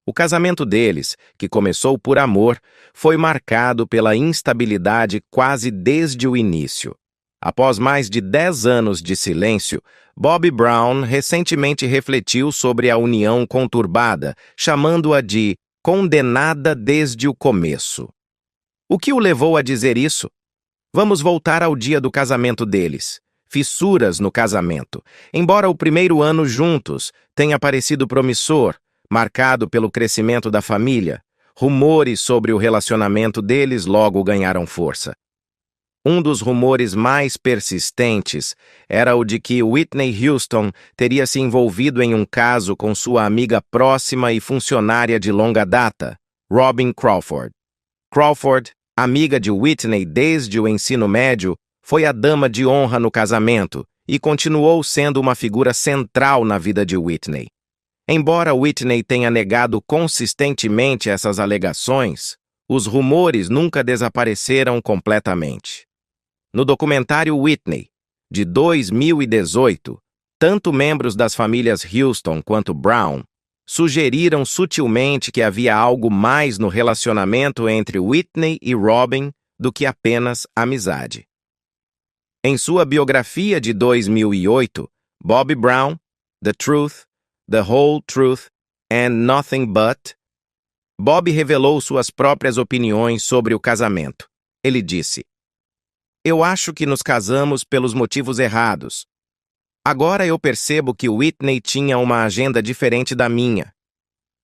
O casamento deles, que começou por amor, foi marcado pela instabilidade quase desde o início. Após mais de 10 anos de silêncio, Bobby Brown recentemente refletiu sobre a união conturbada, chamando-a de condenada desde o começo. O que o levou a dizer isso? Vamos voltar ao dia do casamento deles. Fissuras no casamento. Embora o primeiro ano juntos tenha parecido promissor, marcado pelo crescimento da família, rumores sobre o relacionamento deles logo ganharam força. Um dos rumores mais persistentes era o de que Whitney Houston teria se envolvido em um caso com sua amiga próxima e funcionária de longa data, Robin Crawford. Crawford, amiga de Whitney desde o ensino médio, foi a dama de honra no casamento e continuou sendo uma figura central na vida de Whitney. Embora Whitney tenha negado consistentemente essas alegações, os rumores nunca desapareceram completamente. No documentário Whitney, de 2018, tanto membros das famílias Houston quanto Brown sugeriram sutilmente que havia algo mais no relacionamento entre Whitney e Robin do que apenas amizade. Em sua biografia de 2008, Bobby Brown, The Truth, The Whole Truth and Nothing But, Bob revelou suas próprias opiniões sobre o casamento. Ele disse: "Eu acho que nos casamos pelos motivos errados. Agora eu percebo que Whitney tinha uma agenda diferente da minha.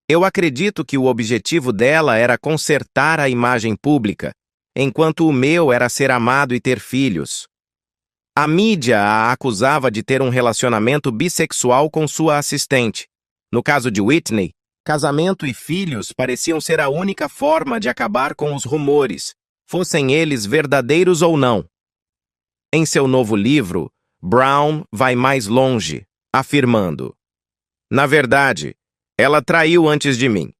Eu acredito que o objetivo dela era consertar a imagem pública, enquanto o meu era ser amado e ter filhos. A mídia a acusava de ter um relacionamento bissexual com sua assistente. No caso de Whitney, casamento e filhos pareciam ser a única forma de acabar com os rumores, fossem eles verdadeiros ou não." Em seu novo livro, Brown vai mais longe, afirmando: "Na verdade, ela traiu antes de mim.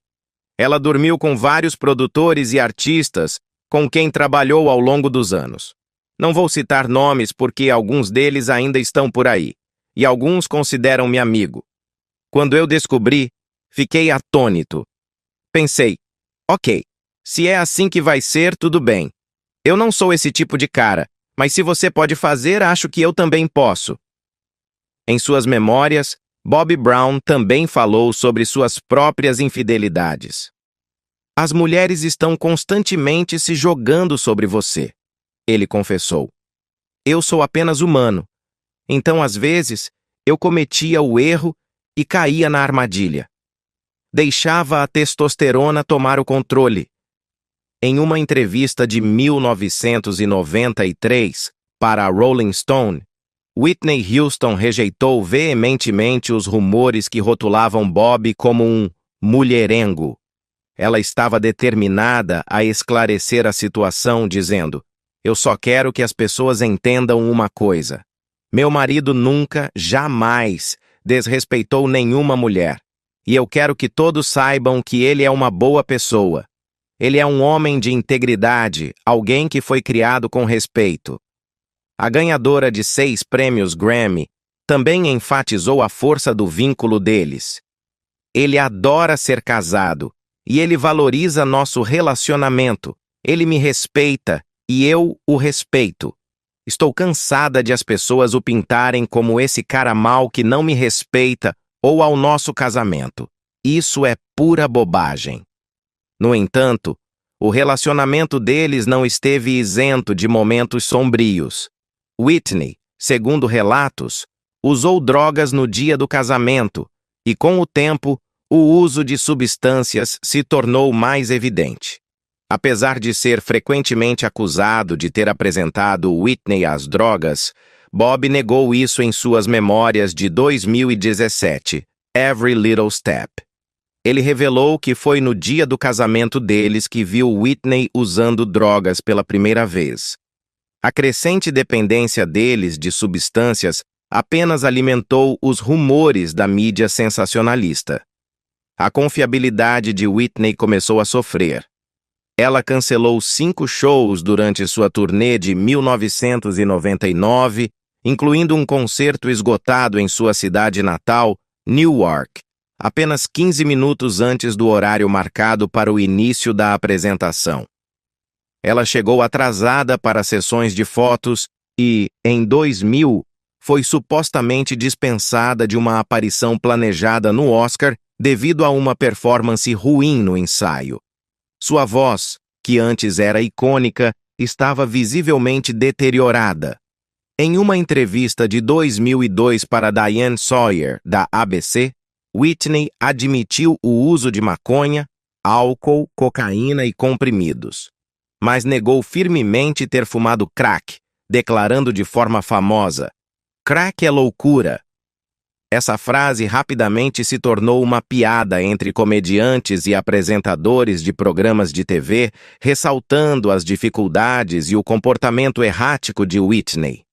Ela dormiu com vários produtores e artistas com quem trabalhou ao longo dos anos. Não vou citar nomes porque alguns deles ainda estão por aí, e alguns consideram-me amigo. Quando eu descobri, fiquei atônito. Pensei, ok, se é assim que vai ser, tudo bem. Eu não sou esse tipo de cara, mas se você pode fazer, acho que eu também posso." Em suas memórias, Bobby Brown também falou sobre suas próprias infidelidades. "As mulheres estão constantemente se jogando sobre você", ele confessou. "Eu sou apenas humano. Então, às vezes, eu cometia o erro e caía na armadilha. Deixava a testosterona tomar o controle." Em uma entrevista de 1993 para a Rolling Stone, Whitney Houston rejeitou veementemente os rumores que rotulavam Bob como um mulherengo. Ela estava determinada a esclarecer a situação, dizendo: "Eu só quero que as pessoas entendam uma coisa. Meu marido nunca, jamais, desrespeitou nenhuma mulher. E eu quero que todos saibam que ele é uma boa pessoa. Ele é um homem de integridade, alguém que foi criado com respeito." A ganhadora de 6 prêmios Grammy também enfatizou a força do vínculo deles. "Ele adora ser casado, e ele valoriza nosso relacionamento. Ele me respeita, e eu o respeito. Estou cansada de as pessoas o pintarem como esse cara mau que não me respeita ou ao nosso casamento. Isso é pura bobagem." No entanto, o relacionamento deles não esteve isento de momentos sombrios. Whitney, segundo relatos, usou drogas no dia do casamento e, com o tempo, o uso de substâncias se tornou mais evidente. Apesar de ser frequentemente acusado de ter apresentado Whitney às drogas, Bob negou isso em suas memórias de 2017, Every Little Step. Ele revelou que foi no dia do casamento deles que viu Whitney usando drogas pela primeira vez. A crescente dependência deles de substâncias apenas alimentou os rumores da mídia sensacionalista. A confiabilidade de Whitney começou a sofrer. Ela cancelou 5 shows durante sua turnê de 1999, incluindo um concerto esgotado em sua cidade natal, Newark, apenas 15 minutos antes do horário marcado para o início da apresentação. Ela chegou atrasada para sessões de fotos e, em 2000, foi supostamente dispensada de uma aparição planejada no Oscar devido a uma performance ruim no ensaio. Sua voz, que antes era icônica, estava visivelmente deteriorada. Em uma entrevista de 2002 para Diane Sawyer, da ABC, Whitney admitiu o uso de maconha, álcool, cocaína e comprimidos, mas negou firmemente ter fumado crack, declarando de forma famosa: "Crack é loucura." Essa frase rapidamente se tornou uma piada entre comediantes e apresentadores de programas de TV, ressaltando as dificuldades e o comportamento errático de Whitney.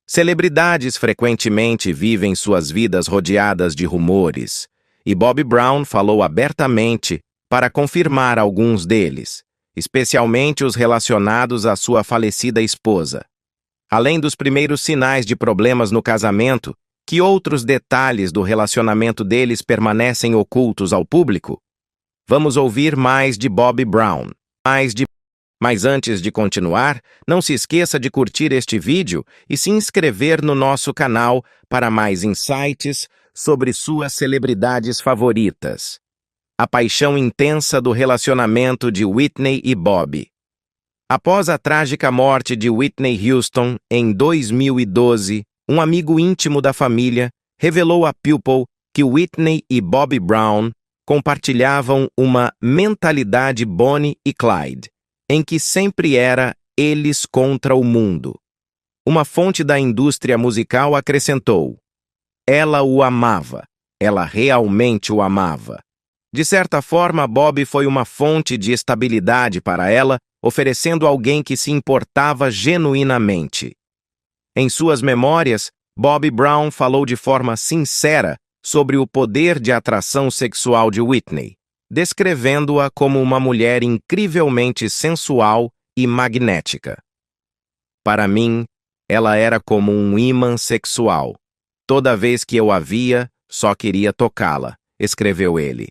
Celebridades frequentemente vivem suas vidas rodeadas de rumores, e Bobby Brown falou abertamente para confirmar alguns deles, especialmente os relacionados à sua falecida esposa. Além dos primeiros sinais de problemas no casamento, que outros detalhes do relacionamento deles permanecem ocultos ao público? Vamos ouvir mais de Bobby Brown. Mas antes de continuar, não se esqueça de curtir este vídeo e se inscrever no nosso canal para mais insights sobre suas celebridades favoritas. A paixão intensa do relacionamento de Whitney e Bobby. Após a trágica morte de Whitney Houston em 2012, um amigo íntimo da família revelou a People que Whitney e Bobby Brown compartilhavam uma mentalidade Bonnie e Clyde, em que sempre era eles contra o mundo. Uma fonte da indústria musical acrescentou: ela o amava, ela realmente o amava. De certa forma, Bobby foi uma fonte de estabilidade para ela, oferecendo alguém que se importava genuinamente. Em suas memórias, Bobby Brown falou de forma sincera sobre o poder de atração sexual de Whitney, descrevendo-a como uma mulher incrivelmente sensual e magnética. Para mim, ela era como um ímã sexual. Toda vez que eu a via, só queria tocá-la, escreveu ele.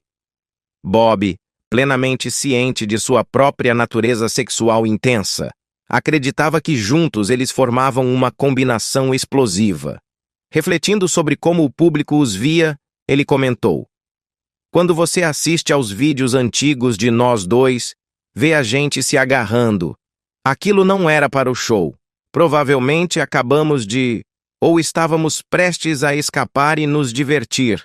Bobby, plenamente ciente de sua própria natureza sexual intensa, acreditava que juntos eles formavam uma combinação explosiva. Refletindo sobre como o público os via, ele comentou: quando você assiste aos vídeos antigos de nós dois, vê a gente se agarrando. Aquilo não era para o show. Provavelmente acabamos de... ou estávamos prestes a escapar e nos divertir.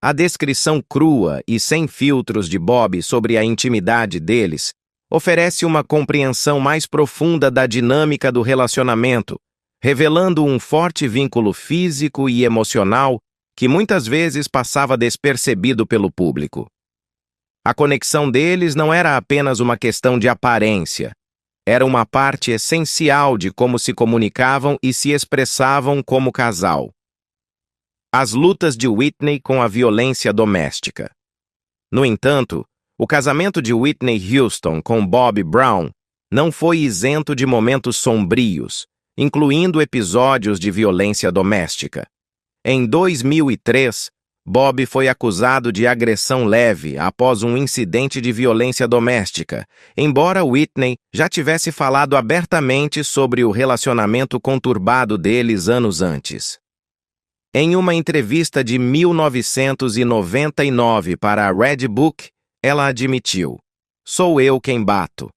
A descrição crua e sem filtros de Bob sobre a intimidade deles oferece uma compreensão mais profunda da dinâmica do relacionamento, revelando um forte vínculo físico e emocional que muitas vezes passava despercebido pelo público. A conexão deles não era apenas uma questão de aparência, era uma parte essencial de como se comunicavam e se expressavam como casal. As lutas de Whitney com a violência doméstica. No entanto, o casamento de Whitney Houston com Bobby Brown não foi isento de momentos sombrios, incluindo episódios de violência doméstica. Em 2003, Bobby foi acusado de agressão leve após um incidente de violência doméstica, embora Whitney já tivesse falado abertamente sobre o relacionamento conturbado deles anos antes. Em uma entrevista de 1999 para a Red Book, ela admitiu: "Sou eu quem bato."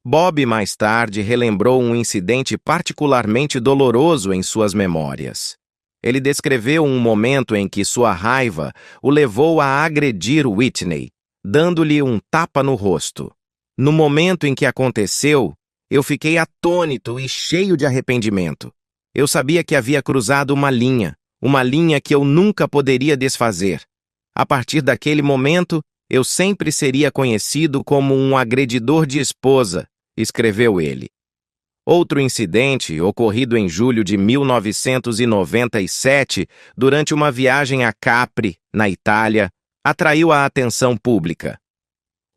Bobby mais tarde relembrou um incidente particularmente doloroso em suas memórias. Ele descreveu um momento em que sua raiva o levou a agredir Whitney, dando-lhe um tapa no rosto. No momento em que aconteceu, eu fiquei atônito e cheio de arrependimento. Eu sabia que havia cruzado uma linha que eu nunca poderia desfazer. A partir daquele momento, eu sempre seria conhecido como um agredidor de esposa, escreveu ele. Outro incidente, ocorrido em julho de 1997, durante uma viagem a Capri, na Itália, atraiu a atenção pública.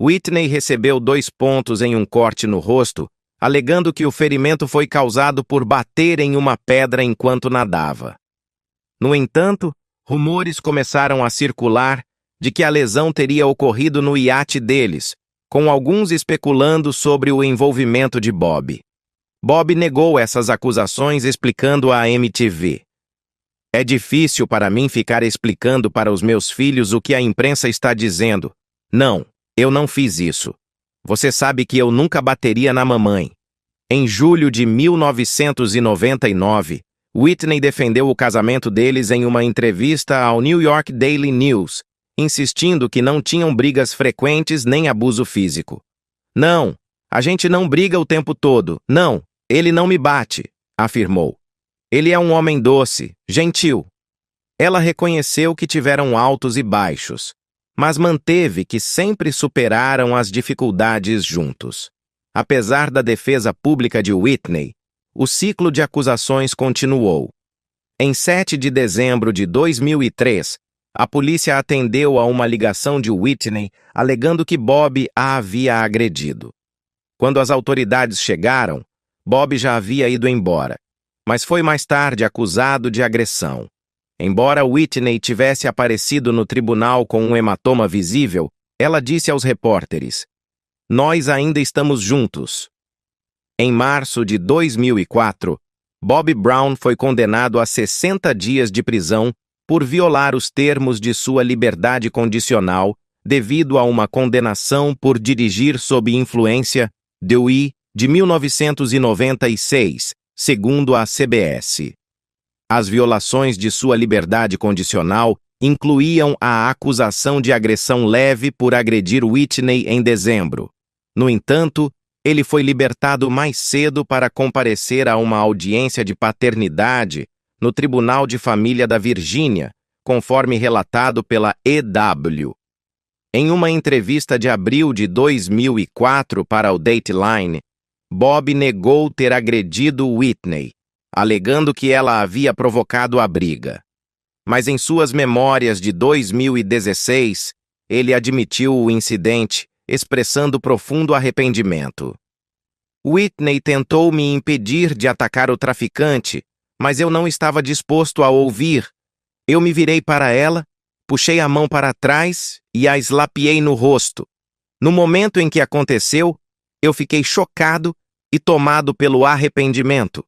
Whitney recebeu 2 pontos em um corte no rosto, alegando que o ferimento foi causado por bater em uma pedra enquanto nadava. No entanto, rumores começaram a circular de que a lesão teria ocorrido no iate deles, com alguns especulando sobre o envolvimento de Bob. Bob negou essas acusações, explicando à MTV: "É difícil para mim ficar explicando para os meus filhos o que a imprensa está dizendo. Não, eu não fiz isso. Você sabe que eu nunca bateria na mamãe." Em julho de 1999, Whitney defendeu o casamento deles em uma entrevista ao New York Daily News, insistindo que não tinham brigas frequentes nem abuso físico. "Não, a gente não briga o tempo todo. Não, ele não me bate", afirmou. "Ele é um homem doce, gentil." Ela reconheceu que tiveram altos e baixos, mas manteve que sempre superaram as dificuldades juntos. Apesar da defesa pública de Whitney, o ciclo de acusações continuou. Em 7 de dezembro de 2003, a polícia atendeu a uma ligação de Whitney alegando que Bob a havia agredido. Quando as autoridades chegaram, Bob já havia ido embora, mas foi mais tarde acusado de agressão. Embora Whitney tivesse aparecido no tribunal com um hematoma visível, ela disse aos repórteres: "Nós ainda estamos juntos." Em março de 2004, Bob Brown foi condenado a 60 dias de prisão por violar os termos de sua liberdade condicional devido a uma condenação por dirigir sob influência DUI de 1996, segundo a CBS. As violações de sua liberdade condicional incluíam a acusação de agressão leve por agredir Whitney em dezembro. No entanto, ele foi libertado mais cedo para comparecer a uma audiência de paternidade no Tribunal de Família da Virgínia, conforme relatado pela EW. Em uma entrevista de abril de 2004 para o Dateline, Bob negou ter agredido Whitney, alegando que ela havia provocado a briga. Mas em suas memórias de 2016, ele admitiu o incidente, expressando profundo arrependimento. "Whitney tentou me impedir de atacar o traficante, mas eu não estava disposto a ouvir. Eu me virei para ela, puxei a mão para trás e a esfaqueei no rosto. No momento em que aconteceu, eu fiquei chocado e tomado pelo arrependimento."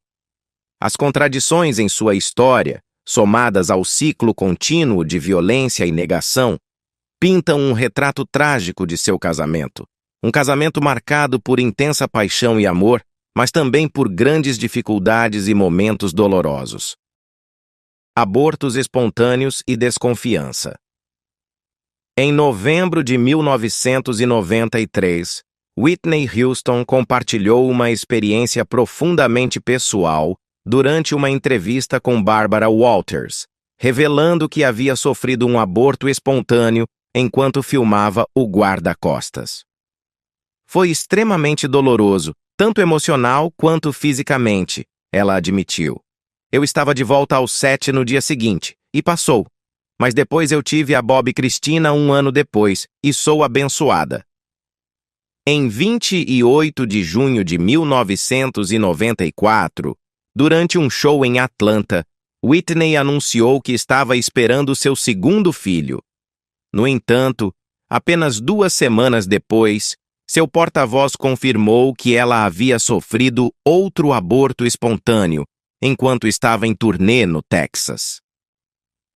As contradições em sua história, somadas ao ciclo contínuo de violência e negação, pintam um retrato trágico de seu casamento. Um casamento marcado por intensa paixão e amor, mas também por grandes dificuldades e momentos dolorosos. Abortos espontâneos e desconfiança. Em novembro de 1993, Whitney Houston compartilhou uma experiência profundamente pessoal durante uma entrevista com Barbara Walters, revelando que havia sofrido um aborto espontâneo enquanto filmava O Guarda-Costas. "Foi extremamente doloroso, tanto emocional quanto fisicamente", ela admitiu. "Eu estava de volta ao set no dia seguinte, e passou. Mas depois eu tive a Bob Cristina um ano depois, e sou abençoada." Em 28 de junho de 1994, durante um show em Atlanta, Whitney anunciou que estava esperando seu segundo filho. No entanto, apenas 2 semanas depois, seu porta-voz confirmou que ela havia sofrido outro aborto espontâneo enquanto estava em turnê no Texas.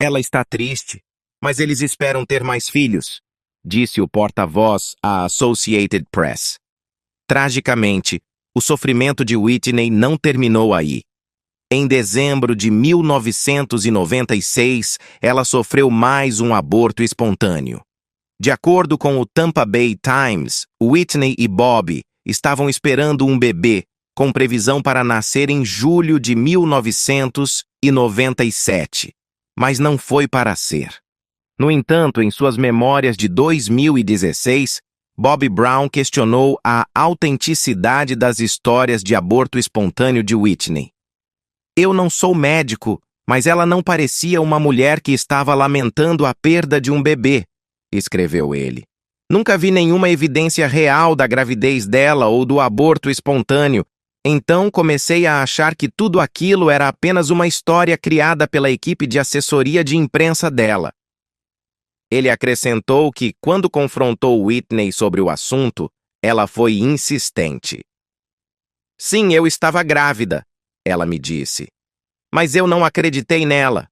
"Ela está triste, mas eles esperam ter mais filhos", disse o porta-voz à Associated Press. Tragicamente, o sofrimento de Whitney não terminou aí. Em dezembro de 1996, ela sofreu mais um aborto espontâneo. De acordo com o Tampa Bay Times, Whitney e Bob estavam esperando um bebê, com previsão para nascer em julho de 1997, mas não foi para ser. No entanto, em suas memórias de 2016, Bob Brown questionou a autenticidade das histórias de aborto espontâneo de Whitney. "Eu não sou médico, mas ela não parecia uma mulher que estava lamentando a perda de um bebê", escreveu ele. "Nunca vi nenhuma evidência real da gravidez dela ou do aborto espontâneo, então comecei a achar que tudo aquilo era apenas uma história criada pela equipe de assessoria de imprensa dela." Ele acrescentou que, quando confrontou Whitney sobre o assunto, ela foi insistente. Sim, eu estava grávida, ela me disse. Mas eu não acreditei nela.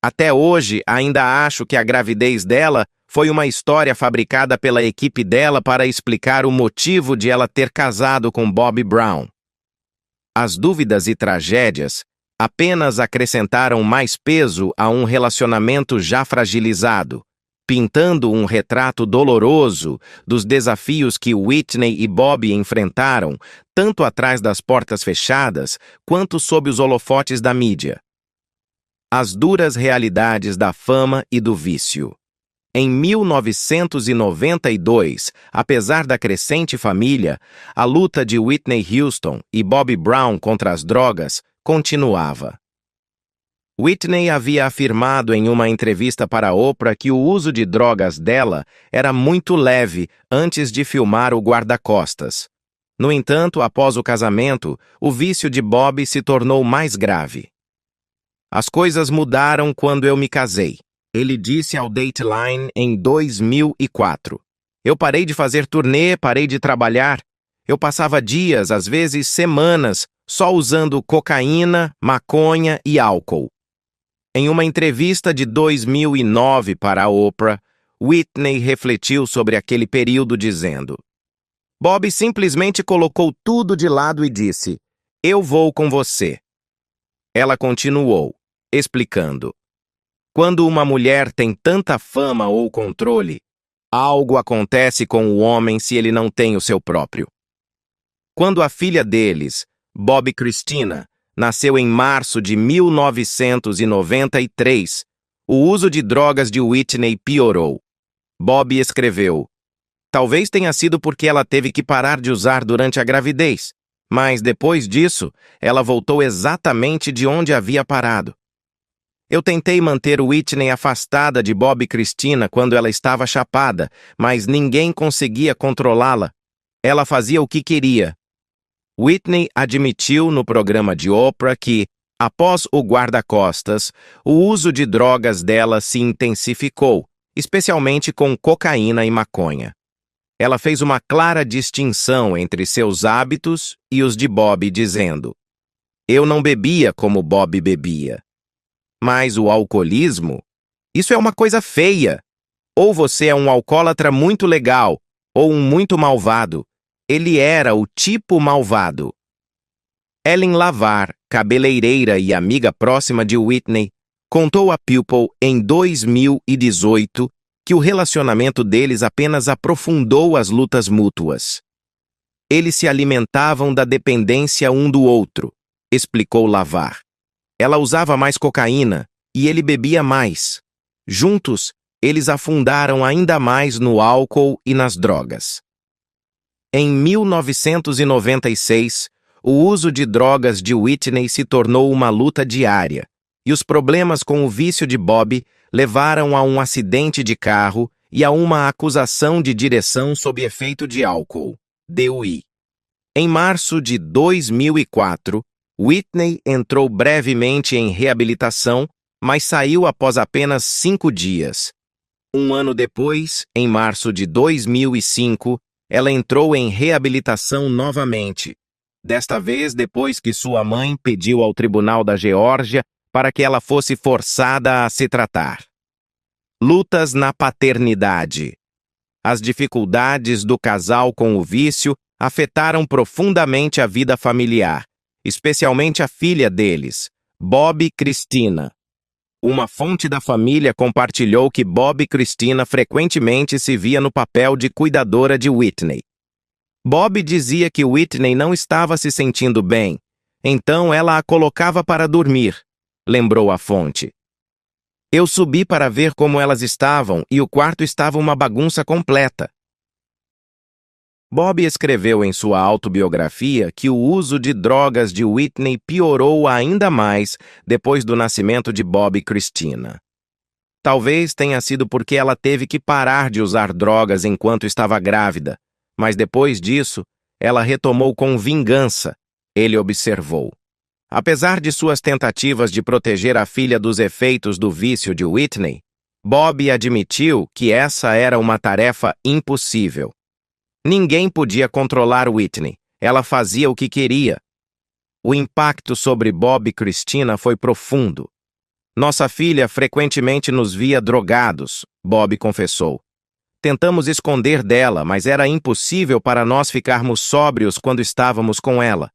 Até hoje, ainda acho que a gravidez dela foi uma história fabricada pela equipe dela para explicar o motivo de ela ter casado com Bobby Brown. As dúvidas e tragédias apenas acrescentaram mais peso a um relacionamento já fragilizado, pintando um retrato doloroso dos desafios que Whitney e Bobby enfrentaram, tanto atrás das portas fechadas quanto sob os holofotes da mídia. As duras realidades da fama e do vício. Em 1992, apesar da crescente família, a luta de Whitney Houston e Bobby Brown contra as drogas continuava. Whitney havia afirmado em uma entrevista para Oprah que o uso de drogas dela era muito leve antes de filmar o guarda-costas. No entanto, após o casamento, o vício de Bobby se tornou mais grave. As coisas mudaram quando eu me casei. Ele disse ao Dateline em 2004. Eu parei de fazer turnê, parei de trabalhar. Eu passava dias, às vezes semanas, só usando cocaína, maconha e álcool. Em uma entrevista de 2009 para a Oprah, Whitney refletiu sobre aquele período dizendo: Bob simplesmente colocou tudo de lado e disse, eu vou com você. Ela continuou, explicando: quando uma mulher tem tanta fama ou controle, algo acontece com o homem se ele não tem o seu próprio. Quando a filha deles, Bobbi Kristina, nasceu em março de 1993, o uso de drogas de Whitney piorou. Bobby escreveu: talvez tenha sido porque ela teve que parar de usar durante a gravidez, mas depois disso, ela voltou exatamente de onde havia parado. Eu tentei manter Whitney afastada de Bobbi Kristina quando ela estava chapada, mas ninguém conseguia controlá-la. Ela fazia o que queria. Whitney admitiu no programa de Oprah que, após o guarda-costas, o uso de drogas dela se intensificou, especialmente com cocaína e maconha. Ela fez uma clara distinção entre seus hábitos e os de Bobby, dizendo: eu não bebia como Bobby bebia. Mas o alcoolismo? Isso é uma coisa feia. Ou você é um alcoólatra muito legal, ou um muito malvado. Ele era o tipo malvado. Ellen Lavar, cabeleireira e amiga próxima de Whitney, contou a People em 2018 que o relacionamento deles apenas aprofundou as lutas mútuas. Eles se alimentavam da dependência um do outro, explicou Lavar. Ela usava mais cocaína e ele bebia mais. Juntos, eles afundaram ainda mais no álcool e nas drogas. Em 1996, o uso de drogas de Whitney se tornou uma luta diária, e os problemas com o vício de Bobby levaram a um acidente de carro e a uma acusação de direção sob efeito de álcool, DUI. Em março de 2004, Whitney entrou brevemente em reabilitação, mas saiu após apenas 5 dias. Um ano depois, em março de 2005, ela entrou em reabilitação novamente. Desta vez, depois que sua mãe pediu ao Tribunal da Geórgia para que ela fosse forçada a se tratar. Lutas na paternidade. As dificuldades do casal com o vício afetaram profundamente a vida familiar, especialmente a filha deles, Bobbi Kristina. Uma fonte da família compartilhou que Bobbi Kristina frequentemente se via no papel de cuidadora de Whitney. Bobbi dizia que Whitney não estava se sentindo bem, então ela a colocava para dormir, lembrou a fonte. Eu subi para ver como elas estavam e o quarto estava uma bagunça completa. Bobby escreveu em sua autobiografia que o uso de drogas de Whitney piorou ainda mais depois do nascimento de Bobbi Kristina. Talvez tenha sido porque ela teve que parar de usar drogas enquanto estava grávida, mas depois disso, ela retomou com vingança, ele observou. Apesar de suas tentativas de proteger a filha dos efeitos do vício de Whitney, Bob admitiu que essa era uma tarefa impossível. Ninguém podia controlar Whitney. Ela fazia o que queria. O impacto sobre Bob e Christina foi profundo. Nossa filha frequentemente nos via drogados, Bob confessou. Tentamos esconder dela, mas era impossível para nós ficarmos sóbrios quando estávamos com ela.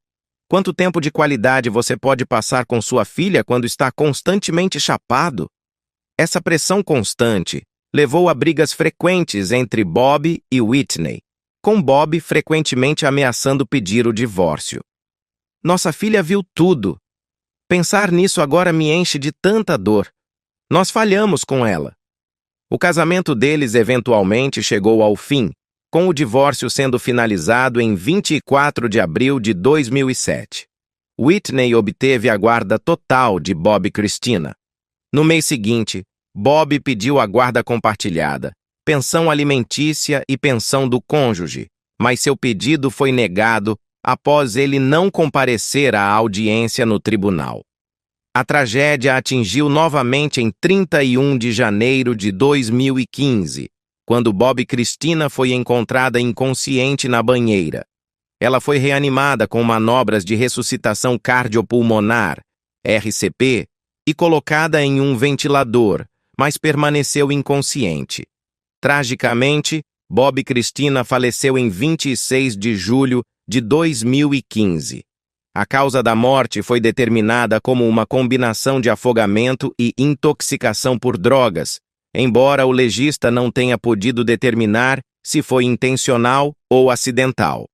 Quanto tempo de qualidade você pode passar com sua filha quando está constantemente chapado? Essa pressão constante levou a brigas frequentes entre Bob e Whitney, com Bob frequentemente ameaçando pedir o divórcio. Nossa filha viu tudo. Pensar nisso agora me enche de tanta dor. Nós falhamos com ela. O casamento deles eventualmente chegou ao fim, com o divórcio sendo finalizado em 24 de abril de 2007. Whitney obteve a guarda total de Bob e Christina. No mês seguinte, Bob pediu a guarda compartilhada, pensão alimentícia e pensão do cônjuge, mas seu pedido foi negado após ele não comparecer à audiência no tribunal. A tragédia atingiu novamente em 31 de janeiro de 2015, quando Bob Christina foi encontrada inconsciente na banheira. Ela foi reanimada com manobras de ressuscitação cardiopulmonar, RCP, e colocada em um ventilador, mas permaneceu inconsciente. Tragicamente, Bob Christina faleceu em 26 de julho de 2015. A causa da morte foi determinada como uma combinação de afogamento e intoxicação por drogas, embora o legista não tenha podido determinar se foi intencional ou acidental.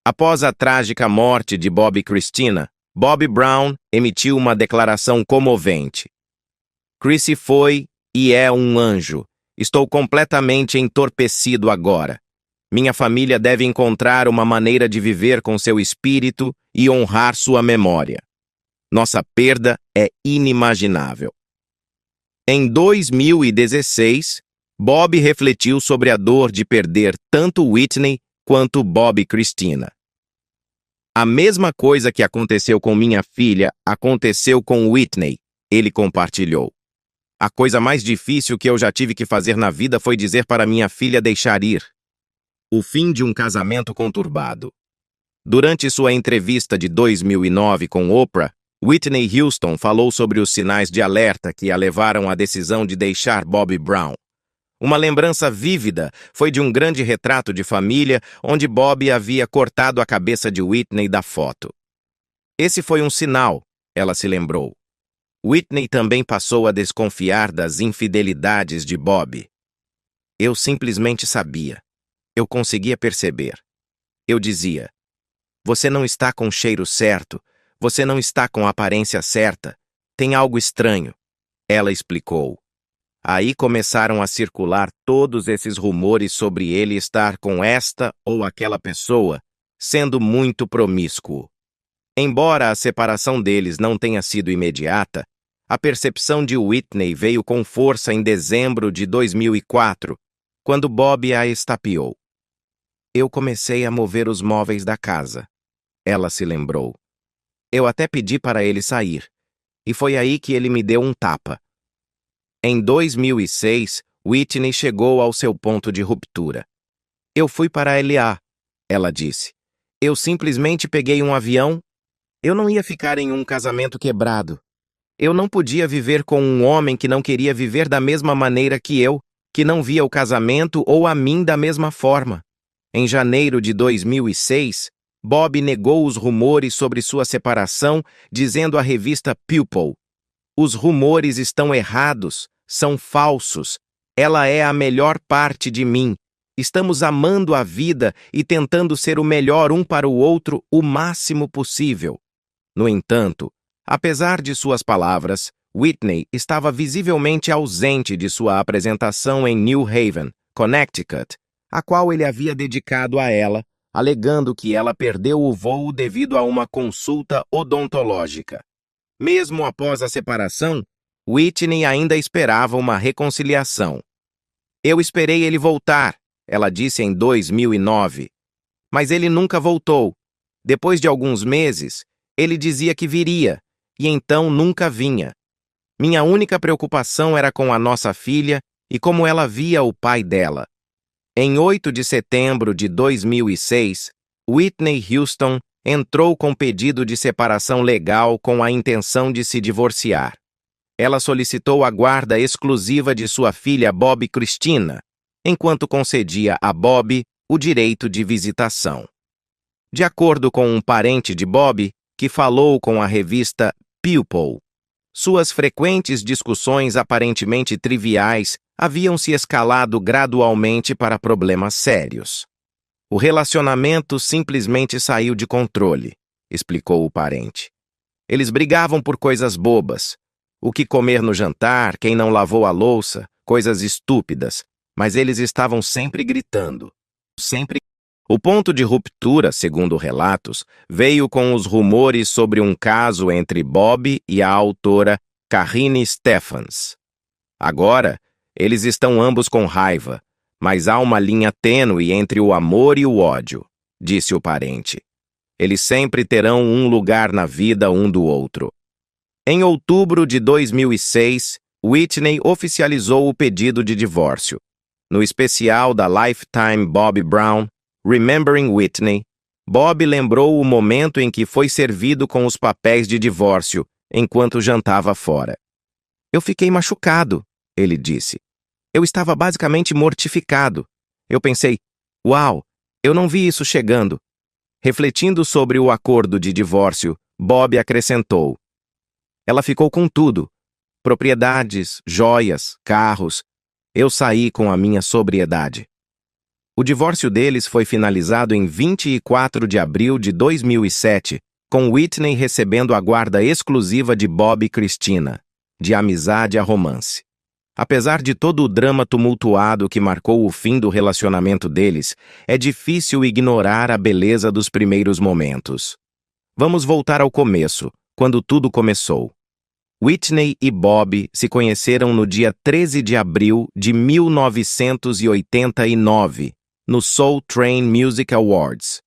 Após a trágica morte de Bob e Christina, Bob Brown emitiu uma declaração comovente. Chrissy foi e é um anjo. Estou completamente entorpecido agora. Minha família deve encontrar uma maneira de viver com seu espírito e honrar sua memória. Nossa perda é inimaginável. Em 2016, Bob refletiu sobre a dor de perder tanto Whitney quanto Bob e Christina. A mesma coisa que aconteceu com minha filha aconteceu com Whitney, ele compartilhou. A coisa mais difícil que eu já tive que fazer na vida foi dizer para minha filha deixar ir. O fim de um casamento conturbado. Durante sua entrevista de 2009 com Oprah, Whitney Houston falou sobre os sinais de alerta que a levaram à decisão de deixar Bob Brown. Uma lembrança vívida foi de um grande retrato de família onde Bob havia cortado a cabeça de Whitney da foto. Esse foi um sinal, ela se lembrou. Whitney também passou a desconfiar das infidelidades de Bob. Eu simplesmente sabia. Eu conseguia perceber. Eu dizia, você não está com o cheiro certo, você não está com a aparência certa, tem algo estranho. Ela explicou. Aí começaram a circular todos esses rumores sobre ele estar com esta ou aquela pessoa, sendo muito promíscuo. Embora a separação deles não tenha sido imediata, a percepção de Whitney veio com força em dezembro de 2004, quando Bob a estapeou. Eu comecei a mover os móveis da casa. Ela se lembrou. Eu até pedi para ele sair, e foi aí que ele me deu um tapa. Em 2006, Whitney chegou ao seu ponto de ruptura. Eu fui para LA, ela disse. Eu simplesmente peguei um avião. Eu não ia ficar em um casamento quebrado. Eu não podia viver com um homem que não queria viver da mesma maneira que eu, que não via o casamento ou a mim da mesma forma. Em janeiro de 2006, Bob negou os rumores sobre sua separação, dizendo à revista People: os rumores estão errados, são falsos. Ela é a melhor parte de mim. Estamos amando a vida e tentando ser o melhor um para o outro o máximo possível. No entanto, apesar de suas palavras, Whitney estava visivelmente ausente de sua apresentação em New Haven, Connecticut, a qual ele havia dedicado a ela, alegando que ela perdeu o voo devido a uma consulta odontológica. Mesmo após a separação, Whitney ainda esperava uma reconciliação. Eu esperei ele voltar, ela disse em 2009. Mas ele nunca voltou. Depois de alguns meses, ele dizia que viria, e então nunca vinha. Minha única preocupação era com a nossa filha e como ela via o pai dela. Em 8 de setembro de 2006, Whitney Houston entrou com pedido de separação legal com a intenção de se divorciar. Ela solicitou a guarda exclusiva de sua filha Bobbi Kristina, enquanto concedia a Bobbi o direito de visitação. De acordo com um parente de Bobbi, que falou com a revista People, suas frequentes discussões aparentemente triviais haviam se escalado gradualmente para problemas sérios. O relacionamento simplesmente saiu de controle, explicou o parente. Eles brigavam por coisas bobas. O que comer no jantar, quem não lavou a louça, coisas estúpidas, mas eles estavam sempre gritando. Sempre. O ponto de ruptura, segundo relatos, veio com os rumores sobre um caso entre Bobbi e a autora Karine Stephans. Agora, eles estão ambos com raiva, mas há uma linha tênue entre o amor e o ódio, disse o parente. Eles sempre terão um lugar na vida um do outro. Em outubro de 2006, Whitney oficializou o pedido de divórcio. No especial da Lifetime Bobby Brown, Remembering Whitney, Bobby lembrou o momento em que foi servido com os papéis de divórcio enquanto jantava fora. Eu fiquei machucado, ele disse. Eu estava basicamente mortificado. Eu pensei, uau, eu não vi isso chegando. Refletindo sobre o acordo de divórcio, Bobby acrescentou. Ela ficou com tudo. Propriedades, joias, carros. Eu saí com a minha sobriedade. O divórcio deles foi finalizado em 24 de abril de 2007, com Whitney recebendo a guarda exclusiva de Bobbi Kristina, de amizade a romance. Apesar de todo o drama tumultuado que marcou o fim do relacionamento deles, é difícil ignorar a beleza dos primeiros momentos. Vamos voltar ao começo, quando tudo começou. Whitney e Bobbi se conheceram no dia 13 de abril de 1989, no Soul Train Music Awards.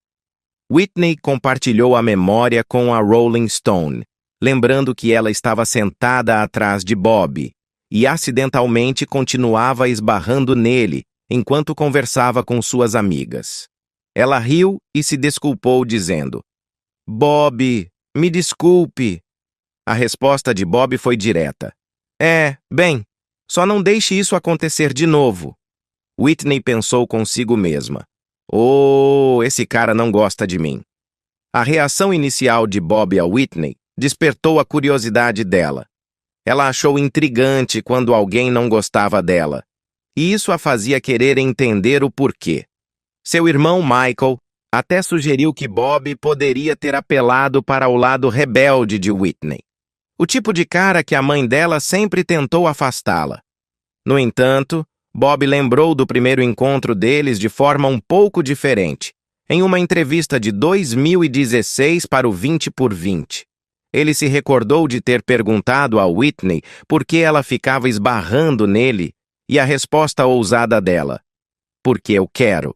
Whitney compartilhou a memória com a Rolling Stone, lembrando que ela estava sentada atrás de Bobbi e acidentalmente continuava esbarrando nele enquanto conversava com suas amigas. Ela riu e se desculpou dizendo, Bobbi, me desculpe. A resposta de Bobbi foi direta. Bem, só não deixe isso acontecer de novo. Whitney pensou consigo mesma. Oh, esse cara não gosta de mim. A reação inicial de Bobbi a Whitney despertou a curiosidade dela. Ela achou intrigante quando alguém não gostava dela, e isso a fazia querer entender o porquê. Seu irmão Michael até sugeriu que Bobbi poderia ter apelado para o lado rebelde de Whitney, o tipo de cara que a mãe dela sempre tentou afastá-la. No entanto, Bobbi lembrou do primeiro encontro deles de forma um pouco diferente, em uma entrevista de 2016 para o 20 por 20. Ele se recordou de ter perguntado a Whitney por que ela ficava esbarrando nele e a resposta ousada dela, porque eu quero.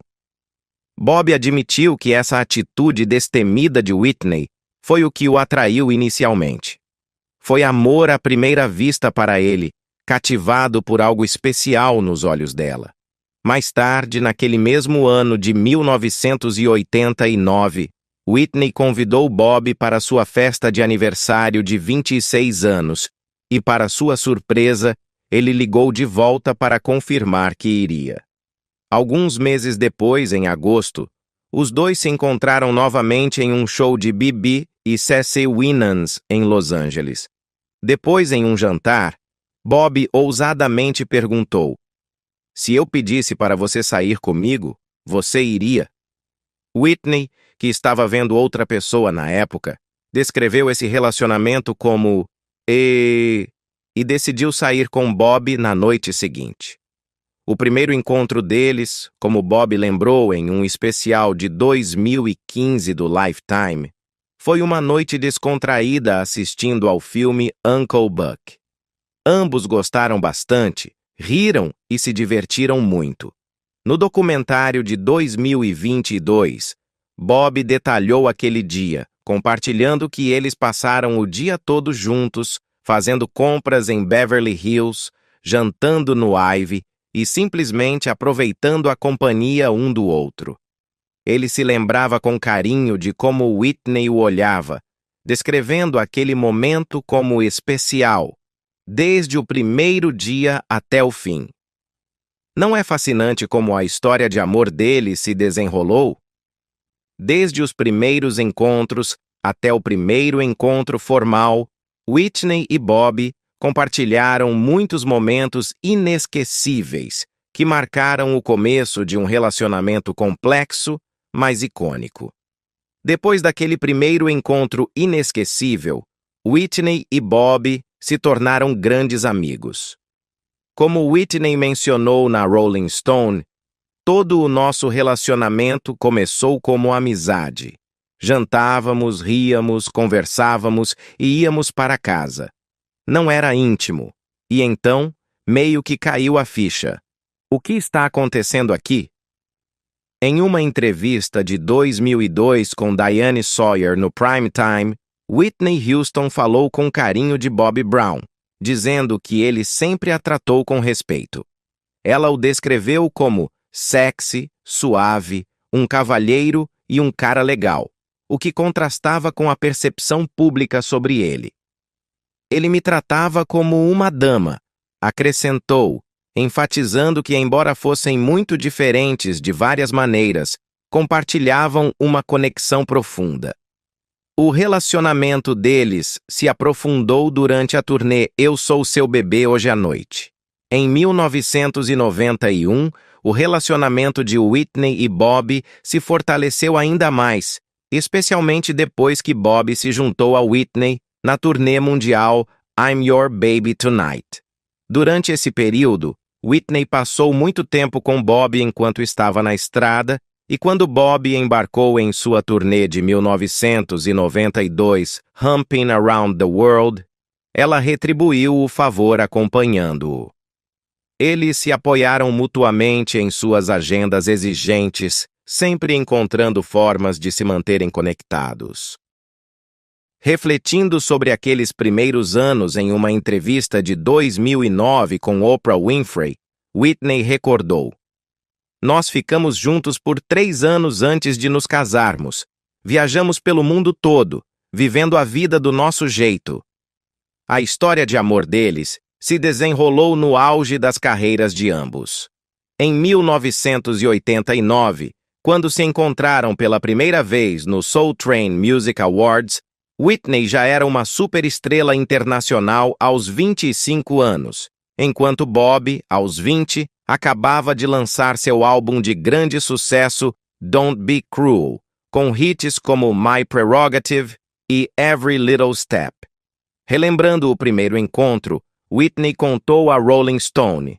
Bobbi admitiu que essa atitude destemida de Whitney foi o que o atraiu inicialmente. Foi amor à primeira vista para ele, cativado por algo especial nos olhos dela. Mais tarde, naquele mesmo ano de 1989, Whitney convidou Bobbi para sua festa de aniversário de 26 anos e, para sua surpresa, ele ligou de volta para confirmar que iria. Alguns meses depois, em agosto, os dois se encontraram novamente em um show de B.B. e C.C. Winans, em Los Angeles. Depois, em um jantar, Bobbi ousadamente perguntou, se eu pedisse para você sair comigo, você iria? Whitney, que estava vendo outra pessoa na época, descreveu esse relacionamento como e decidiu sair com Bobbi na noite seguinte. O primeiro encontro deles, como Bobbi lembrou em um especial de 2015 do Lifetime, foi uma noite descontraída assistindo ao filme Uncle Buck. Ambos gostaram bastante, riram e se divertiram muito. No documentário de 2022, Bobbi detalhou aquele dia, compartilhando que eles passaram o dia todo juntos, fazendo compras em Beverly Hills, jantando no Ivy e simplesmente aproveitando a companhia um do outro. Ele se lembrava com carinho de como Whitney o olhava, descrevendo aquele momento como especial, desde o primeiro dia até o fim. Não é fascinante como a história de amor dele se desenrolou? Desde os primeiros encontros até o primeiro encontro formal, Whitney e Bob compartilharam muitos momentos inesquecíveis que marcaram o começo de um relacionamento complexo, mas icônico. Depois daquele primeiro encontro inesquecível, Whitney e Bob se tornaram grandes amigos. Como Whitney mencionou na Rolling Stone, todo o nosso relacionamento começou como amizade. Jantávamos, ríamos, conversávamos e íamos para casa. Não era íntimo. E então, meio que caiu a ficha. O que está acontecendo aqui? Em uma entrevista de 2002 com Diane Sawyer no Prime Time, Whitney Houston falou com carinho de Bobby Brown, dizendo que ele sempre a tratou com respeito. Ela o descreveu como sexy, suave, um cavalheiro e um cara legal, o que contrastava com a percepção pública sobre ele. Ele me tratava como uma dama, acrescentou, enfatizando que, embora fossem muito diferentes de várias maneiras, compartilhavam uma conexão profunda. O relacionamento deles se aprofundou durante a turnê Eu Sou Seu Bebê Hoje à Noite. Em 1991, o relacionamento de Whitney e Bob se fortaleceu ainda mais, especialmente depois que Bob se juntou a Whitney na turnê mundial I'm Your Baby Tonight. Durante esse período, Whitney passou muito tempo com Bob enquanto estava na estrada, e quando Bob embarcou em sua turnê de 1992, Humping Around the World, ela retribuiu o favor acompanhando-o. Eles se apoiaram mutuamente em suas agendas exigentes, sempre encontrando formas de se manterem conectados. Refletindo sobre aqueles primeiros anos em uma entrevista de 2009 com Oprah Winfrey, Whitney recordou: "Nós ficamos juntos por 3 anos antes de nos casarmos. Viajamos pelo mundo todo, vivendo a vida do nosso jeito." A história de amor deles se desenrolou no auge das carreiras de ambos. Em 1989, quando se encontraram pela primeira vez no Soul Train Music Awards, Whitney já era uma superestrela internacional aos 25 anos, enquanto Bob, aos 20, acabava de lançar seu álbum de grande sucesso Don't Be Cruel, com hits como My Prerogative e Every Little Step. Relembrando o primeiro encontro, Whitney contou a Rolling Stone: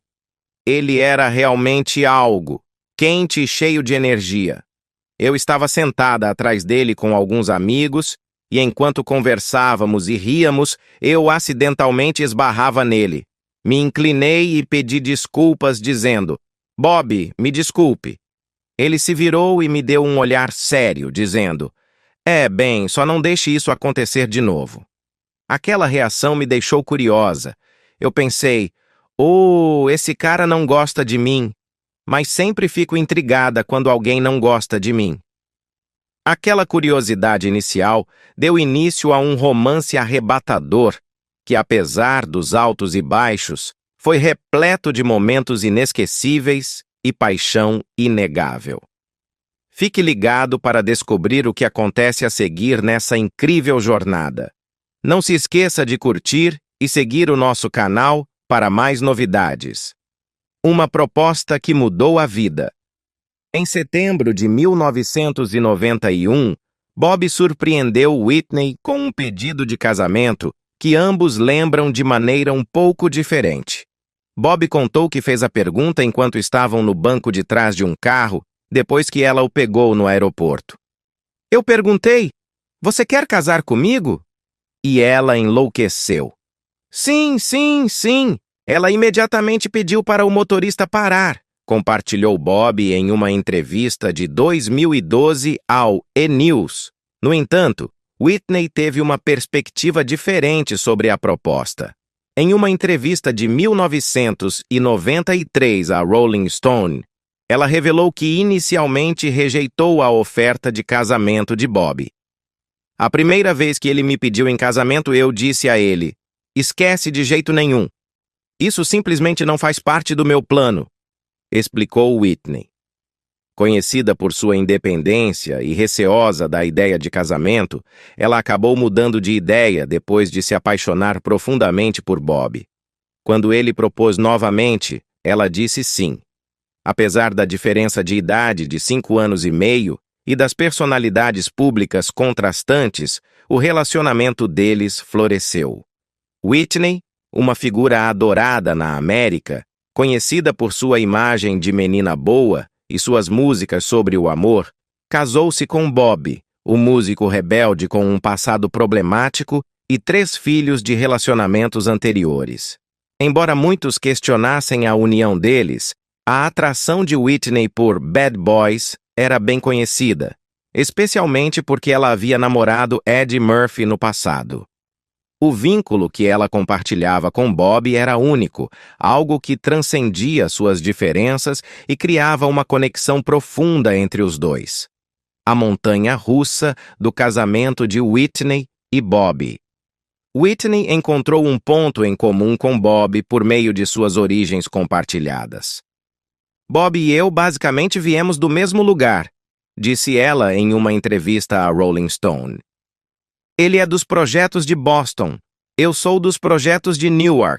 "Ele era realmente algo, quente e cheio de energia. Eu estava sentada atrás dele com alguns amigos, e enquanto conversávamos e ríamos, eu acidentalmente esbarrava nele. Me inclinei e pedi desculpas, dizendo: 'Bob, me desculpe.' Ele se virou e me deu um olhar sério, dizendo: 'Bem, só não deixe isso acontecer de novo.' Aquela reação me deixou curiosa. Eu pensei: 'esse cara não gosta de mim,' mas sempre fico intrigada quando alguém não gosta de mim." Aquela curiosidade inicial deu início a um romance arrebatador que, apesar dos altos e baixos, foi repleto de momentos inesquecíveis e paixão inegável. Fique ligado para descobrir o que acontece a seguir nessa incrível jornada. Não se esqueça de curtir e seguir o nosso canal para mais novidades. Uma proposta que mudou a vida. Em setembro de 1991, Bob surpreendeu Whitney com um pedido de casamento que ambos lembram de maneira um pouco diferente. Bob contou que fez a pergunta enquanto estavam no banco de trás de um carro, depois que ela o pegou no aeroporto. "Eu perguntei: 'Você quer casar comigo?' E ela enlouqueceu. 'Sim, sim, sim!' Ela imediatamente pediu para o motorista parar", compartilhou Bob em uma entrevista de 2012 ao E! News. No entanto, Whitney teve uma perspectiva diferente sobre a proposta. Em uma entrevista de 1993 à Rolling Stone, ela revelou que inicialmente rejeitou a oferta de casamento de Bob. A primeira vez que ele me pediu em casamento, eu disse a ele: "Esquece de jeito nenhum. Isso simplesmente não faz parte do meu plano", explicou Whitney. Conhecida por sua independência e receosa da ideia de casamento, ela acabou mudando de ideia depois de se apaixonar profundamente por Bob. Quando ele propôs novamente, ela disse sim. Apesar da diferença de idade de 5 anos e meio e das personalidades públicas contrastantes, o relacionamento deles floresceu. Whitney, uma figura adorada na América, conhecida por sua imagem de menina boa e suas músicas sobre o amor, casou-se com Bob, o músico rebelde com um passado problemático e 3 filhos de relacionamentos anteriores. Embora muitos questionassem a união deles, a atração de Whitney por Bad Boys era bem conhecida, especialmente porque ela havia namorado Eddie Murphy no passado. O vínculo que ela compartilhava com Bob era único, algo que transcendia suas diferenças e criava uma conexão profunda entre os dois. A montanha-russa do casamento de Whitney e Bob. Whitney encontrou um ponto em comum com Bob por meio de suas origens compartilhadas. "Bob e eu basicamente viemos do mesmo lugar", disse ela em uma entrevista à Rolling Stone. "Ele é dos projetos de Boston. Eu sou dos projetos de Newark.